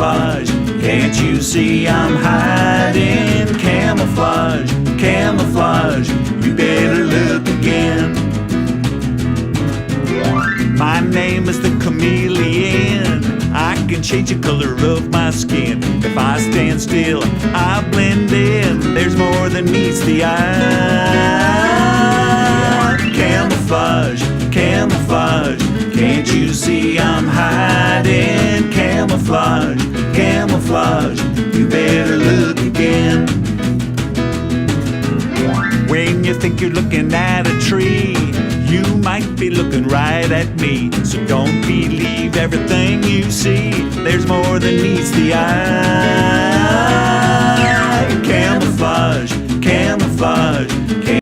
camouflage. Can't you see I'm hiding? Camouflage, camouflage, you better look again. My name is the chameleon. I can change the color of my skin. If I stand still, I blend in. There's more than meets the eye. Camouflage, camouflage, can't you see I'm hiding? Camouflage, camouflage, you better look again. When you think you're looking at a tree, you might be looking right at me. So don't believe everything you see. There's more than meets the eye. Camouflage, camouflage,